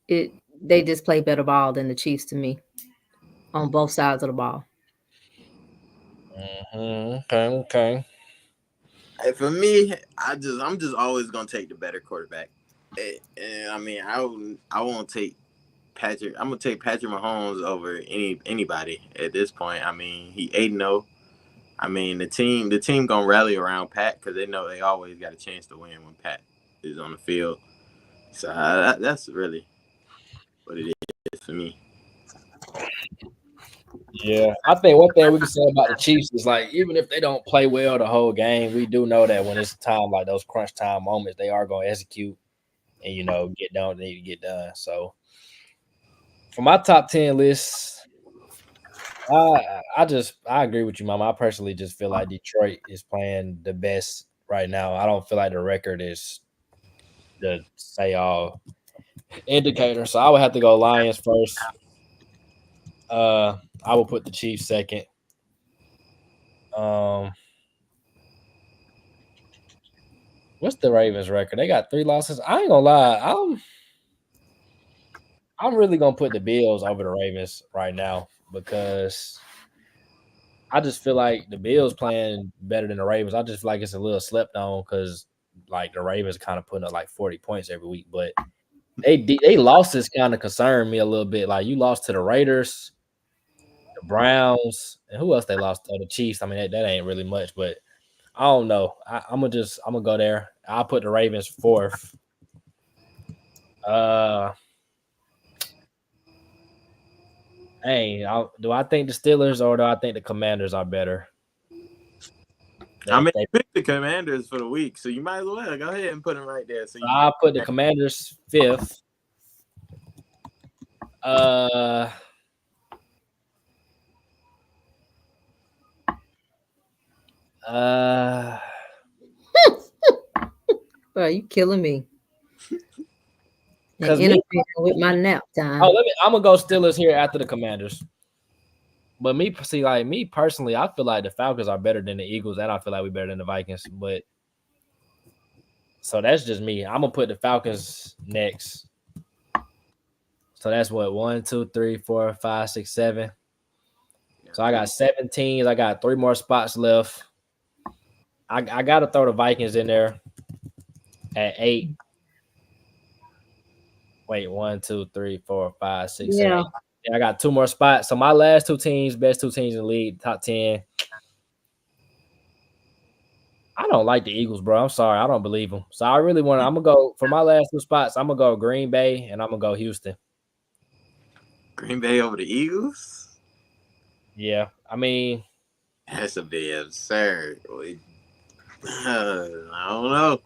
they just play better ball than the Chiefs to me on both sides of the ball. Okay. Hey, for me, I'm just always gonna take the better quarterback. And I mean, I won't take Patrick. I'm gonna take Patrick Mahomes over anybody at this point. I mean, he 8-0. I mean, the team gonna rally around Pat because they know they always got a chance to win when Pat is on the field. So that's really what it is for me. Yeah, I think one thing we can say about the Chiefs is like even if they don't play well the whole game, we do know that when it's time like those crunch time moments, they are going to execute and get done what they need to get done. So for my top 10 list, I agree with you, Mama. I personally just feel like Detroit is playing the best right now. I don't feel like the record is the say all indicator. So I would have to go Lions first. I will put the Chiefs second. What's the Ravens record? They got 3 losses. I ain't gonna lie. I'm really gonna put the Bills over the Ravens right now because I just feel like the Bills playing better than the Ravens. I just feel like it's a little slept on because like the Ravens kind of putting up like 40 points every week, but they losses kind of concern me a little bit. Like you lost to the Raiders, the Browns, and who else they lost to? The Chiefs. I mean that ain't really much, but I don't know. I'm gonna go there. I'll put the Ravens 4th. Hey, do I think the Steelers or do I think the Commanders are better? They picked the Commanders for the week, so you might as well go ahead and put them right there. So I'll put the Commanders 5th. Bro, you killing me. Interfering with my nap time. I'm gonna go Steelers here after the Commanders. But me personally, I feel like the Falcons are better than the Eagles, and I feel like we're better than the Vikings. But so that's just me. I'm gonna put the Falcons next. So that's what 1, 2, 3, 4, 5, 6, 7. So I got 17. I got 3 more spots left. I gotta throw the Vikings in there at 8. Wait, 1, 2, 3, 4, 5, 6, 7. 8. Yeah, I got 2 more spots. So my last 2 teams, best 2 teams in the league, top 10. I don't like the Eagles, bro. I'm sorry. I don't believe them. So I really want to. I'm gonna go for my last 2 spots. I'm gonna go Green Bay and I'm gonna go Houston. Green Bay over the Eagles? Yeah, I mean, That's a bit absurd. I don't know.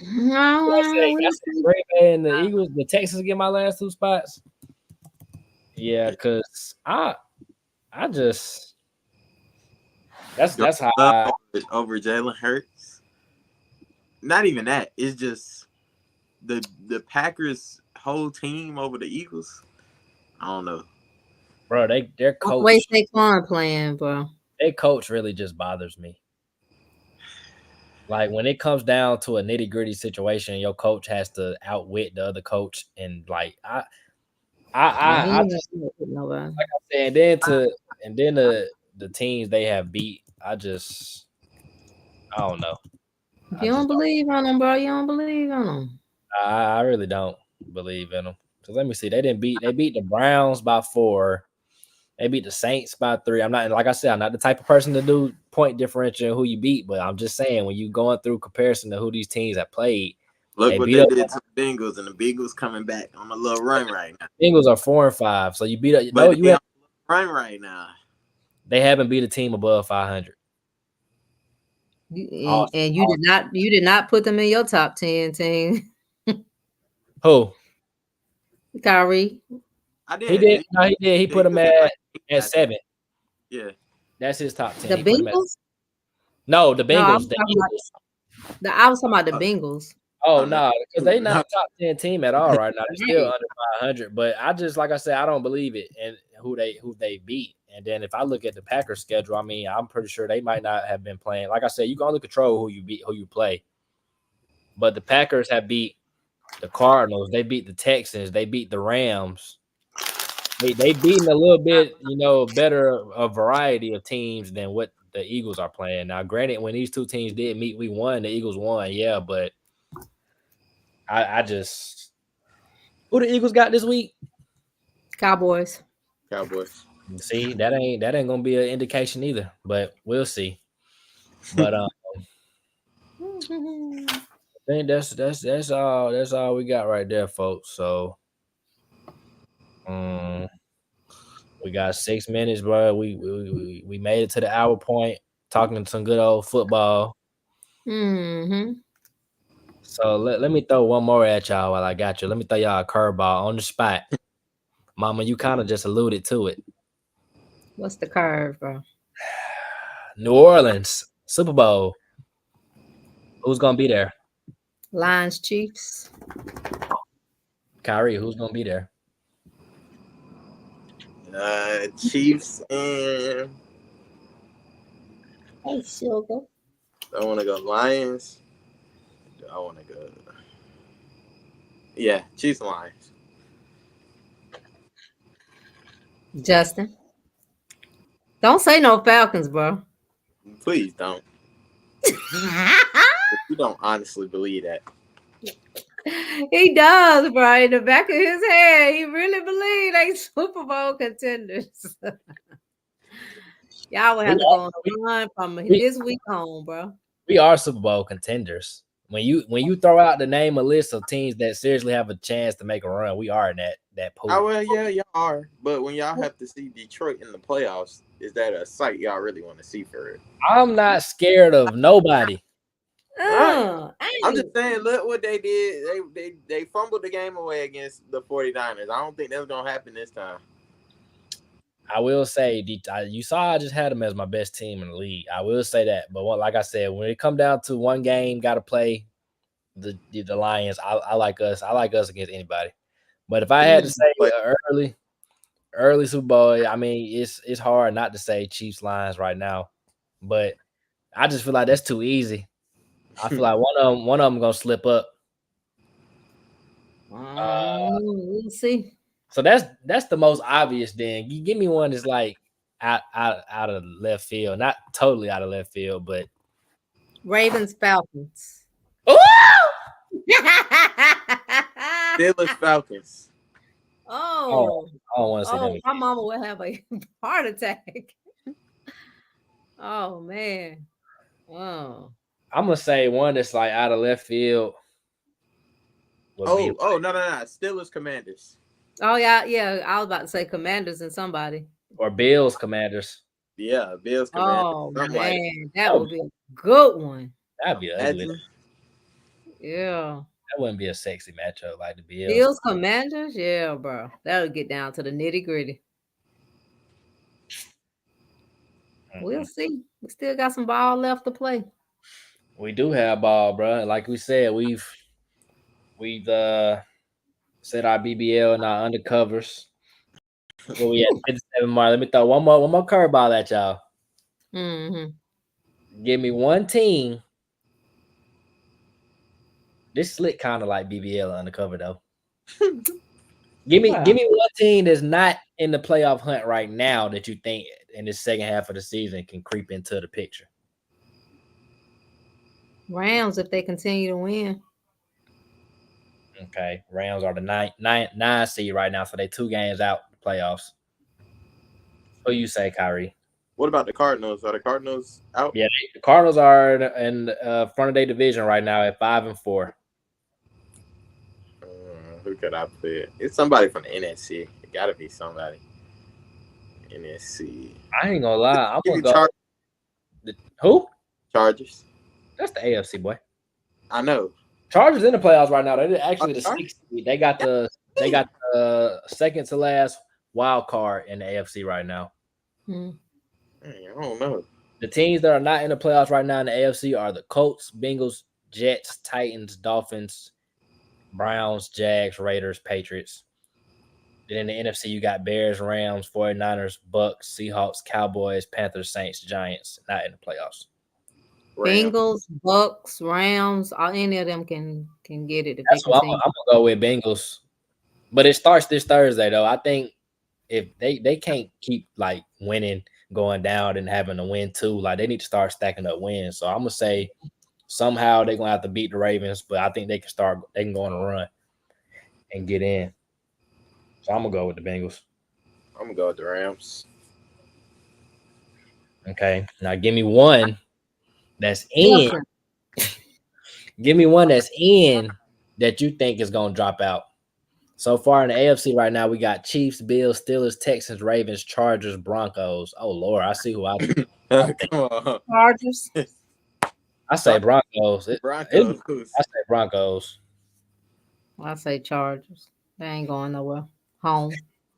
I said Green Bay and the Eagles. The Texans get my last 2 spots. Yeah, because I just that's how over Jalen Hurts. Not even that. It's just the Packers' whole team over the Eagles. I don't know, bro. Their coach. Wait, Saquon playing, bro. Their coach really just bothers me. Like when it comes down to a nitty gritty situation, your coach has to outwit the other coach, and like I just like I said, and then the teams they have beat, I don't know. You don't believe on them, bro. You don't believe on them. I really don't believe in them. So let me see. They beat the Browns by 4. They beat the Saints by 3. I'm not, like I said, I'm not the type of person to do point differential who you beat, but I'm just saying when you going through comparison to who these teams have played. Look what they did to the Bengals, and the Bengals coming back on a little run right now. Bengals are 4-5, so you beat up. But you have a run right now. They haven't beat a team above 500. And you did not put them in your top 10 team. Who? Kyrie. I did. He did. No, he did. He put them at 7. Yeah, that's his top 10. The Bengals? No, the Bengals. I was talking about the Bengals. Oh no, because they not a top 10 team at all right now. They're still under 500. But I just, like I said, I don't believe it and who they beat. And then if I look at the Packers schedule, I mean, I'm pretty sure they might not have been playing. Like I said, you can only control who you beat, who you play. But the Packers have beat the Cardinals. They beat the Texans. They beat the Rams. They beaten a little bit, better a variety of teams than what the Eagles are playing. Now, granted, when these 2 teams did meet, we won. The Eagles won, yeah, but I just who the Eagles got this week? Cowboys. See, that ain't gonna be an indication either, but we'll see. But I think that's all we got right there, folks. So we got 6 minutes, bro. We made it to the hour point, talking some good old football. Mm-hmm. So let me throw one more at y'all while I got you. Let me throw y'all a curveball on the spot. Mama, you kind of just alluded to it. What's the curve, bro? New Orleans, Super Bowl. Who's going to be there? Lions, Chiefs. Kyrie, who's going to be there? Chiefs and... Hey, Sugar. I want to go Lions. I want to go... Yeah, Chiefs and Lions. Justin. Don't say no Falcons, bro. Please don't. You don't honestly believe that. He does, bro. In the back of his head, he really believes they Super Bowl contenders. Y'all will have to go on a run from this week on, bro. We are Super Bowl contenders. When you throw out the name a list of teams that seriously have a chance to make a run, we are in that pool. Oh, well, yeah, y'all are. But when y'all have to see Detroit in the playoffs, is that a sight y'all really want to see for it? I'm not scared of nobody. I'm just saying, look what they did. They fumbled the game away against the 49ers. I don't think that's going to happen this time. I will say, you saw I just had them as my best team in the league. I will say that. But like I said, when it come down to one game, got to play the Lions. I like us. I like us against anybody. But if I had to say early Super Bowl, I mean, it's hard not to say Chiefs Lions right now. But I just feel like that's too easy. I feel like one of them gonna slip up. We'll see. So that's the most obvious. Then you give me one that's like out of left field, not totally out of left field, but Ravens Falcons. Steelers Falcons. Oh, I don't want to say them. My mama will have a heart attack. Oh man. Oh. I'm gonna say one that's like out of left field. would be No. Steelers Commanders. Oh yeah, yeah. I was about to say Commanders and somebody. or Bills Commanders. Yeah, Bills Commanders. Oh Something man, like that Oh. would be a good one. That'd be ugly. that. Yeah. That wouldn't be a sexy matchup like the Bills. Bills Commanders, yeah, bro. That would get down to the nitty gritty. We'll see. We still got some ball left to play. We do have ball, bro. Like we said, we've set our BBL and our undercovers. Well, we at 57 mark. Let me throw one more curveball at y'all. Mm-hmm. Give me one team. This slick kind of like BBL undercover though. Give me one team that's not in the playoff hunt right now that you think in the second half of the season can creep into the picture. Rams, if they continue to win. Okay, Rams are the nine seed right now, so they 2 games out the playoffs. What do you say, Kyrie? What about the Cardinals? Are the Cardinals out? Yeah, the Cardinals are in front of their division right now at 5-4. Who could I put? It's somebody from the NFC. It got to be somebody. NFC. I ain't gonna lie. I'm Give gonna me go. Who? Chargers. That's the AFC boy. I know. Chargers in the playoffs right now. They're actually the 6th seed. They got the second to last wild card in the AFC right now. Hmm. I don't know. The teams that are not in the playoffs right now in the AFC are the Colts, Bengals, Jets, Titans, Dolphins, Browns, Jags, Raiders, Patriots. Then in the NFC, you got Bears, Rams, 49ers, Bucks, Seahawks, Cowboys, Panthers, Saints, Giants, not in the playoffs. Bengals, Bucks, Rams, any of them can get it. If That's they what I'm gonna go with Bengals. But it starts this Thursday, though. I think if they can't keep like winning, going down, and having to win too, like they need to start stacking up wins. So I'm gonna say somehow they're gonna have to beat the Ravens, but I think they can go on a run and get in. So I'm gonna go with the Bengals. I'm gonna go with the Rams. Okay, now give me one that's in. Give me one that's in that you think is gonna drop out. So far in the AFC right now, we got Chiefs, Bills, Steelers, Texans, Ravens, Chargers, Broncos. Oh Lord, I see who I think. Come on. Chargers. I say Broncos. Broncos. I say Broncos. I say Chargers. They ain't going nowhere. Home.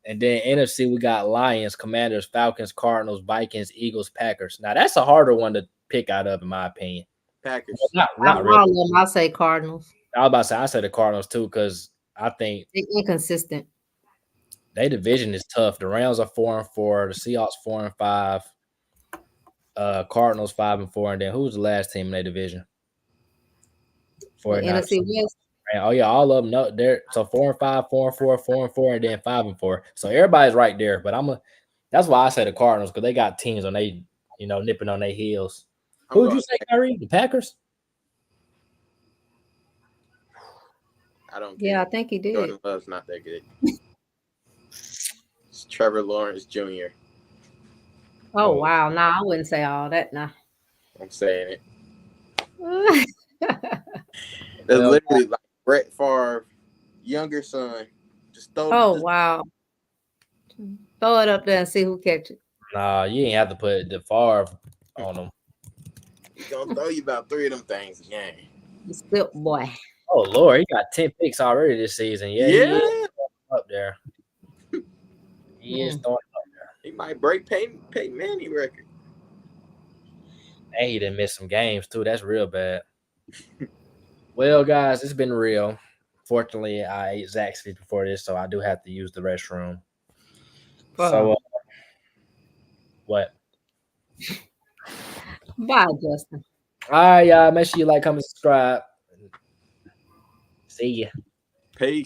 And then NFC, we got Lions, Commanders, Falcons, Cardinals, Vikings, Eagles, Packers. Now that's a harder one to pick out of, in my opinion. Packers. Well, not really. I say Cardinals. I was about to say I say the Cardinals too, because I think They're inconsistent. their division is tough. The Rams are 4-4, the Seahawks 4-5, Cardinals 5-4, and then who's the last team in their division? NFC West. Oh yeah, all of them. No, they're so 4-5, 4-4, 4-4, and then 5-4. So everybody's right there. But that's why I say the Cardinals, because they got teams on they, nipping on their heels. Who would you say, Kyrie? The Packers? I don't care. Yeah, I think he did. Jordan Love's not that good. It's Trevor Lawrence Jr. Oh wow. Nah, I wouldn't say all that. Nah. I'm saying it. That's literally like Brett Favre, younger son. Just throw wow. Throw it up there and see who catch it. Nah, you ain't have to put the Favre on them. He's gonna throw you about 3 of them things again. The split boy. Oh Lord, he got 10 picks already this season. Yeah. He is up there. He is throwing up there. He might break Peyton Manning record. And he done missed some games too. That's real bad. Well, guys, it's been real. Fortunately, I ate Zaxby's before this, so I do have to use the restroom. So, what? Bye, Justin. All right, y'all. Make sure you like, comment, subscribe. See ya. Peace.